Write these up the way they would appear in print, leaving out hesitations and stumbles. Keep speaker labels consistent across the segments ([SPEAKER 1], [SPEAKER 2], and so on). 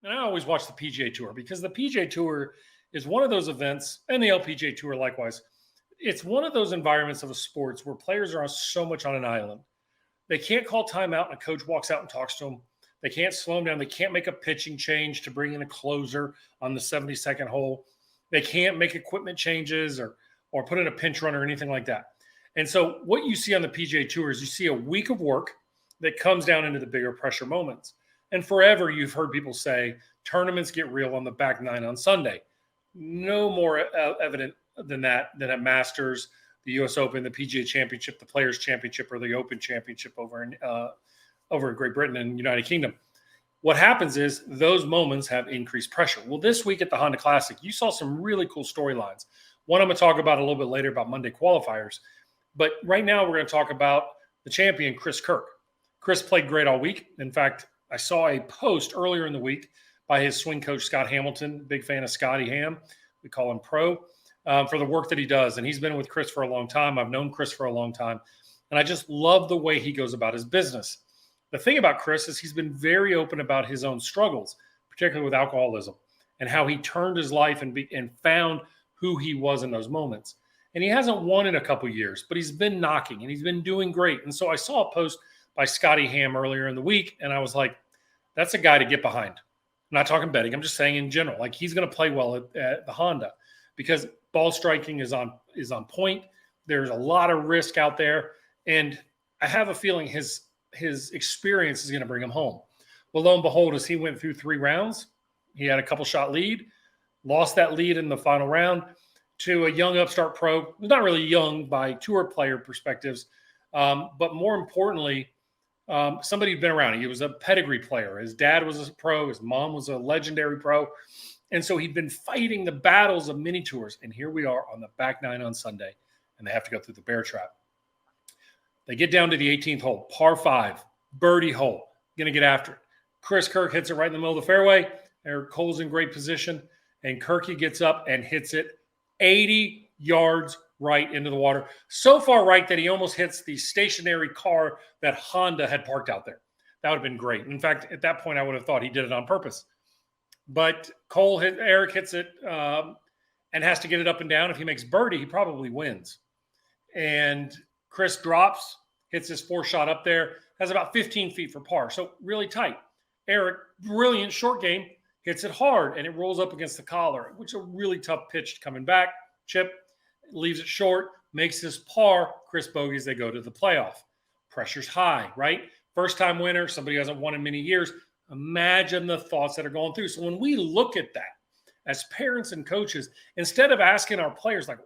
[SPEAKER 1] And I always watch the PGA Tour because the PGA Tour is one of those events, and the LPGA Tour likewise. It's one of those environments of a sports where players are so much on an island. They can't call timeout and a coach walks out and talks to them. They can't slow them down. They can't make a pitching change to bring in a closer on the 72nd hole. They can't make equipment changes or put in a pinch runner or anything like that. And so what you see on the PGA Tour is you see a week of work that comes down into the bigger pressure moments. And forever you've heard people say tournaments get real on the back nine on Sunday. No more evident than that at Masters, the U.S. Open, the PGA Championship, the Players Championship, or the Open Championship over in Great Britain and United Kingdom. What happens is those moments have increased pressure. Well, this week at the Honda Classic, you saw some really cool storylines. One I'm going to talk about a little bit later about Monday qualifiers. But right now we're going to talk about the champion, Chris Kirk. Chris played great all week. In fact, I saw a post earlier in the week by his swing coach, Scott Hamilton, big fan of Scotty Ham. We call him Pro, for the work that he does. And he's been with Chris for a long time. I've known Chris for a long time. And I just love the way he goes about his business. The thing about Chris is he's been very open about his own struggles, particularly with alcoholism, and how he turned his life and found who he was in those moments. And he hasn't won in a couple years, but he's been knocking and he's been doing great. And so I saw a post by Scotty Ham earlier in the week, and I was like, that's a guy to get behind. I'm not talking betting. I'm just saying in general, like he's going to play well at the Honda because ball striking is on point. There's a lot of risk out there. And I have a feeling his experience is going to bring him home. Well, lo and behold, as he went through 3 rounds, he had a couple shot lead, lost that lead in the final round to a young upstart pro, not really young by tour player perspectives, but more importantly, somebody who'd been around. He was a pedigree player. His dad was a pro. His mom was a legendary pro. And so he'd been fighting the battles of mini tours. And here we are on the back nine on Sunday, and they have to go through the bear trap. They get down to the 18th hole, par 5, birdie hole, going to get after it. Chris Kirk hits it right in the middle of the fairway. Eric Cole's in great position, and Kirky gets up and hits it 80 yards right into the water. So far right that he almost hits the stationary car that Honda had parked out there. That would have been great. In fact, at that point, I would have thought he did it on purpose. But Eric hits it and has to get it up and down. If he makes birdie, he probably wins. And Chris drops, hits his 4-shot up there, has about 15 feet for par. So really tight. Eric, brilliant short game, hits it hard, and it rolls up against the collar, which is a really tough pitch coming back. Chip leaves it short, makes his par. Chris bogeys, they go to the playoff. Pressure's high, right? First-time winner, somebody who hasn't won in many years. Imagine the thoughts that are going through. So when we look at that as parents and coaches, instead of asking our players, like,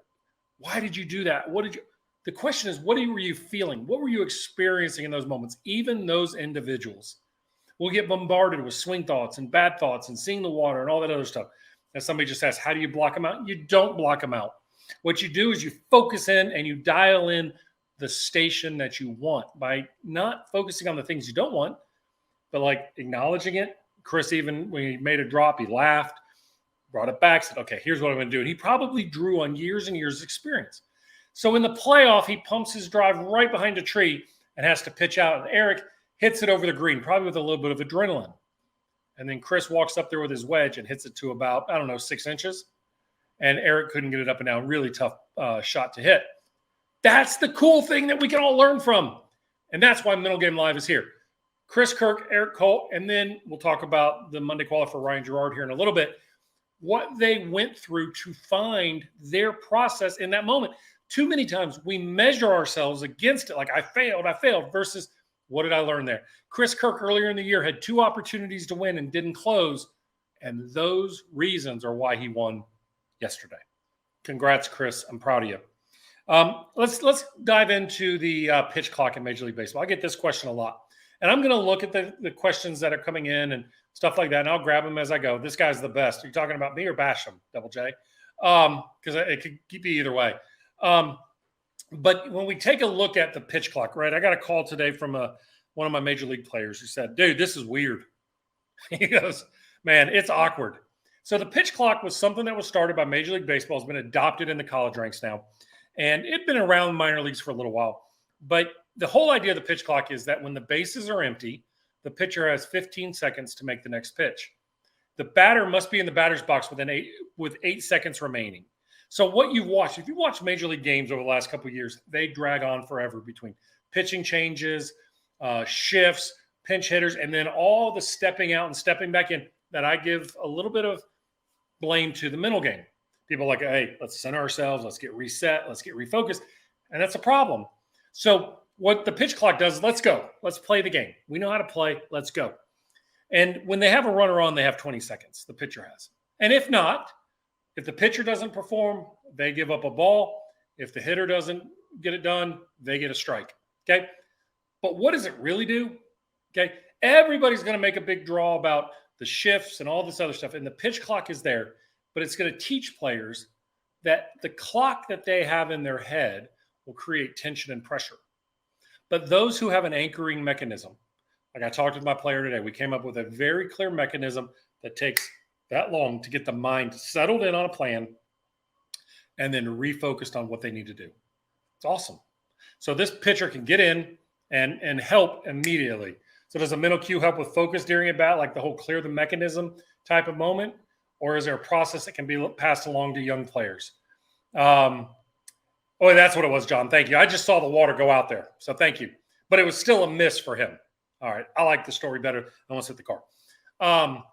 [SPEAKER 1] why did you do that? The question is, what were you feeling? What were you experiencing in those moments? Even those individuals will get bombarded with swing thoughts and bad thoughts and seeing the water and all that other stuff. And somebody just asks, how do you block them out? You don't block them out. What you do is you focus in and you dial in the station that you want by not focusing on the things you don't want, but like acknowledging it. Chris, even when he made a drop, he laughed, brought it back, said, okay, here's what I'm going to do. And he probably drew on years and years of experience. So in the playoff, he pumps his drive right behind a tree and has to pitch out. And Eric hits it over the green, probably with a little bit of adrenaline. And then Chris walks up there with his wedge and hits it to about, 6 inches. And Eric couldn't get it up and down. Really tough shot to hit. That's the cool thing that we can all learn from. And that's why Middle Game Live is here. Chris Kirk, Eric Cole, and then we'll talk about the Monday qualifier for Ryan Gerard here in a little bit. What they went through to find their process in that moment. Too many times we measure ourselves against it. Like I failed versus what did I learn there? Chris Kirk earlier in the year had 2 opportunities to win and didn't close. And those reasons are why he won yesterday. Congrats, Chris. I'm proud of you. Let's dive into the pitch clock in Major League Baseball. I get this question a lot. And I'm going to look at the questions that are coming in and stuff like that, and I'll grab them as I go. This guy's the best. Are you talking about me or Basham, Double J? Because it could be either way. But when we take a look at the pitch clock, right, I got a call today from one of my Major League players who said, dude, this is weird. He goes, man, it's awkward. So the pitch clock was something that was started by Major League Baseball. It's been adopted in the college ranks now. And it'd been around minor leagues for a little while. But the whole idea of the pitch clock is that when the bases are empty, the pitcher has 15 seconds to make the next pitch. The batter must be in the batter's box with 8 seconds remaining. So what you've watched, if you watch Major League games over the last couple of years, they drag on forever between pitching changes, shifts, pinch hitters, and then all the stepping out and stepping back in that I give a little bit of blame to the mental game. People are like, hey, let's center ourselves. Let's get reset. Let's get refocused. And that's a problem. So what the pitch clock does is let's go. Let's play the game. We know how to play. Let's go. And when they have a runner on, they have 20 seconds. The pitcher has. And if not, if the pitcher doesn't perform, they give up a ball. If the hitter doesn't get it done, they get a strike. Okay. But what does it really do? Okay. Everybody's going to make a big draw about the shifts and all this other stuff. And the pitch clock is there, but it's going to teach players that the clock that they have in their head will create tension and pressure. But those who have an anchoring mechanism, like I talked with my player today, we came up with a very clear mechanism that takes that long to get the mind settled in on a plan and then refocused on what they need to do. It's awesome. So this pitcher can get in and help immediately. So does a mental cue help with focus during a bat, like the whole clear the mechanism type of moment? Or is there a process that can be passed along to young players? Oh, that's what it was, John. Thank you. I just saw the water go out there. So thank you. But it was still a miss for him. All right. I like the story better. I almost hit the car.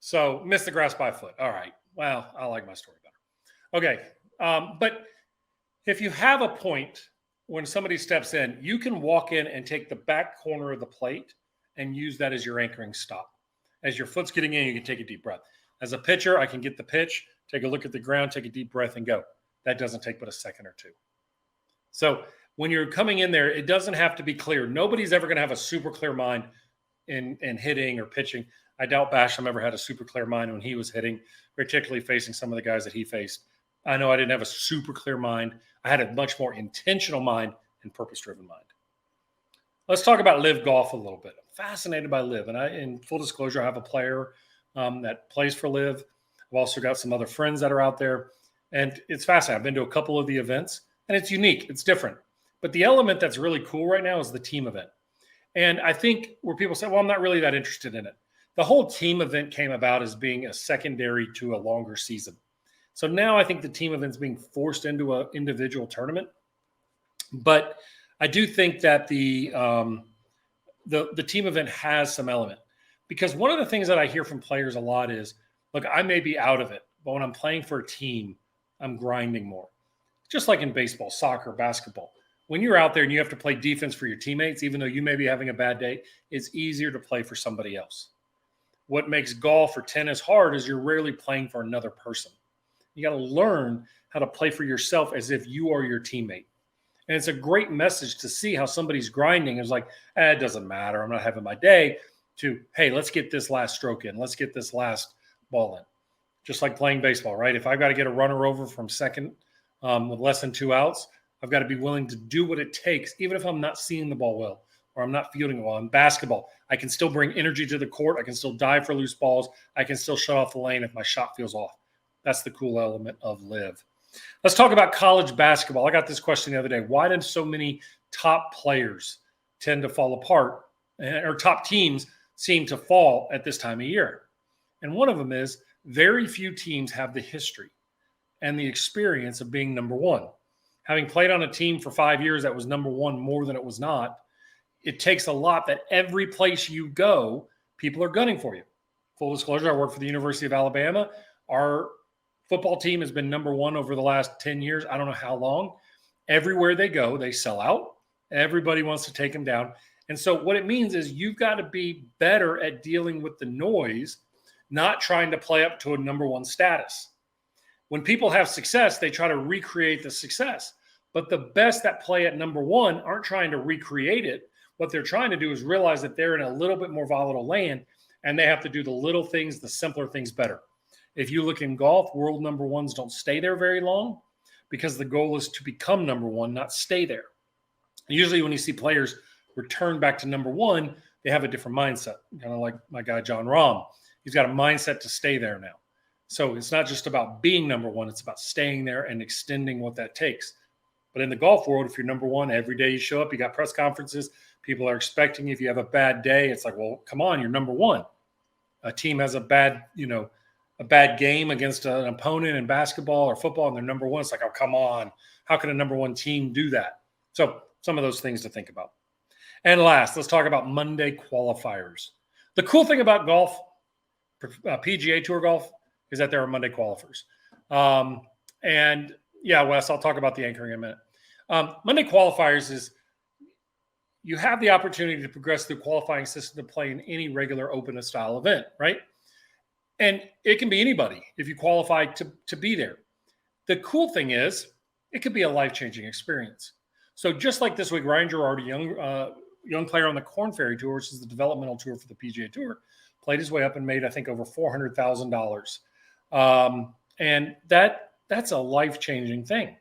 [SPEAKER 1] So missed the grass by a foot. All right. Well, I like my story better. Okay. But if you have a point when somebody steps in, you can walk in and take the back corner of the plate and use that as your anchoring stop. As your foot's getting in, you can take a deep breath. As a pitcher, I can get the pitch, take a look at the ground, take a deep breath, and go. That doesn't take but a second or two. So when you're coming in there, it doesn't have to be clear. Nobody's ever going to have a super clear mind in hitting or pitching. I doubt Basham ever had a super clear mind when he was hitting, particularly facing some of the guys that he faced. I know I didn't have a super clear mind. I had a much more intentional mind and purpose-driven mind. Let's talk about LIV Golf a little bit. I'm fascinated by LIV. And in full disclosure, I have a player that plays for LIV. I've also got some other friends that are out there. And it's fascinating. I've been to a couple of the events, and it's unique. It's different. But the element that's really cool right now is the team event. And I think where people say, well, I'm not really that interested in it. The whole team event came about as being a secondary to a longer season. So now I think the team event's being forced into an individual tournament. But I do think that the team event has some element. Because one of the things that I hear from players a lot is, look, I may be out of it, but when I'm playing for a team, I'm grinding more. Just like in baseball, soccer, basketball. When you're out there and you have to play defense for your teammates, even though you may be having a bad day, it's easier to play for somebody else. What makes golf or tennis hard is you're rarely playing for another person. You got to learn how to play for yourself as if you are your teammate. And it's a great message to see how somebody's grinding is like, it doesn't matter. I'm not having my day. To, hey, let's get this last stroke in. Let's get this last ball in. Just like playing baseball, right? If I've got to get a runner over from second with less than 2 outs, I've got to be willing to do what it takes, even if I'm not seeing the ball well or I'm not fielding it well. In basketball, I can still bring energy to the court. I can still dive for loose balls. I can still shut off the lane if my shot feels off. That's the cool element of LIV. Let's talk about college basketball. I got this question the other day. Why do so many top players tend to fall apart, or top teams seem to fall at this time of year? And one of them is very few teams have the history and the experience of being number one. Having played on a team for 5 years that was number one more than it was not, it takes a lot that every place you go, people are gunning for you. Full disclosure, I work for the University of Alabama. Our football team has been number one over the last 10 years. I don't know how long. Everywhere they go, they sell out. Everybody wants to take them down. And so what it means is you've got to be better at dealing with the noise, not trying to play up to a number one status. When people have success, they try to recreate the success. But the best that play at number one aren't trying to recreate it. What they're trying to do is realize that they're in a little bit more volatile land, and they have to do the little things, the simpler things better. If you look in golf, world number ones don't stay there very long because the goal is to become number one, not stay there. Usually when you see players return back to number one, they have a different mindset, kind of like my guy John Rahm. He's got a mindset to stay there now. So it's not just about being number one, it's about staying there and extending what that takes. But in the golf world, if you're number one, every day you show up, you got press conferences, people are expecting you. If you have a bad day, it's like, well, come on, you're number one. a team has a bad game against an opponent in basketball or football and they're number one. It's like, oh, come on. How can a number one team do that? So some of those things to think about. And last, let's talk about Monday qualifiers. The cool thing about golf, PGA Tour golf, is that there are Monday qualifiers. And yeah, Wes, I'll talk about the anchoring in a minute. Monday qualifiers is you have the opportunity to progress through qualifying system to play in any regular open style event, right? And it can be anybody if you qualify to be there. The cool thing is it could be a life-changing experience. So just like this week, Ryan Girardi, young player on the Korn Ferry Tour, which is the developmental tour for the PGA Tour, played his way up and made, I think, over $400,000. And that's a life-changing thing.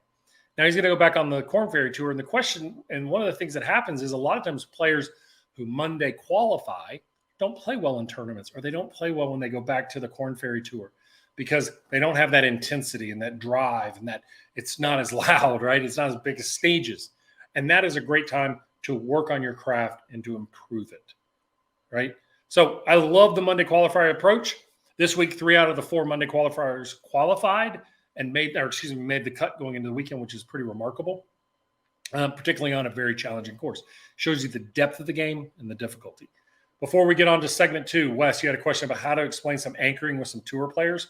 [SPEAKER 1] Now he's going to go back on the Korn Ferry Tour. And the question, and one of the things that happens is a lot of times players who Monday qualify don't play well in tournaments, or they don't play well when they go back to the Korn Ferry Tour because they don't have that intensity and that drive and that it's not as loud, right? It's not as big as stages. And that is a great time to work on your craft and to improve it, right? So I love the Monday qualifier approach. This week, 3 out of the 4 Monday qualifiers qualified and made the cut going into the weekend, which is pretty remarkable, particularly on a very challenging course. Shows you the depth of the game and the difficulty. Before we get on to segment 2, Wes, you had a question about how to explain some anchoring with some tour players.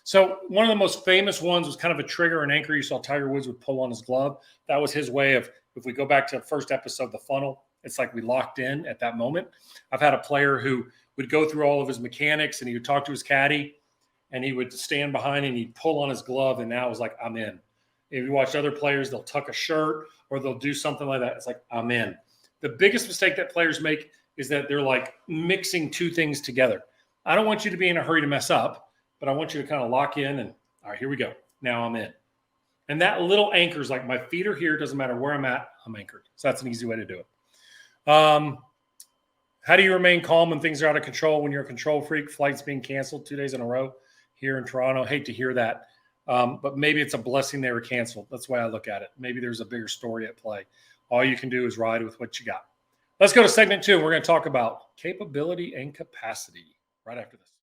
[SPEAKER 1] So one of the most famous ones was kind of a trigger and anchor you saw Tiger Woods would pull on his glove. That was his way of, if we go back to the first episode, The Funnel, it's like we locked in at that moment. I've had a player who would go through all of his mechanics and he would talk to his caddy and he would stand behind and he'd pull on his glove and now it was like, I'm in. If you watch other players, they'll tuck a shirt or they'll do something like that. It's like, I'm in. The biggest mistake that players make is that they're like mixing two things together. I don't want you to be in a hurry to mess up, but I want you to kind of lock in and, all right, here we go. Now I'm in. And that little anchor is like my feet are here. Doesn't matter where I'm at, I'm anchored. So that's an easy way to do it. How do you remain calm when things are out of control, when you're a control freak, flights being canceled 2 days in a row here in Toronto? Hate to hear that. But maybe it's a blessing they were canceled. That's the way I look at it. Maybe there's a bigger story at play. All you can do is ride with what you got. Let's go to segment 2. We're going to talk about capability and capacity right after this.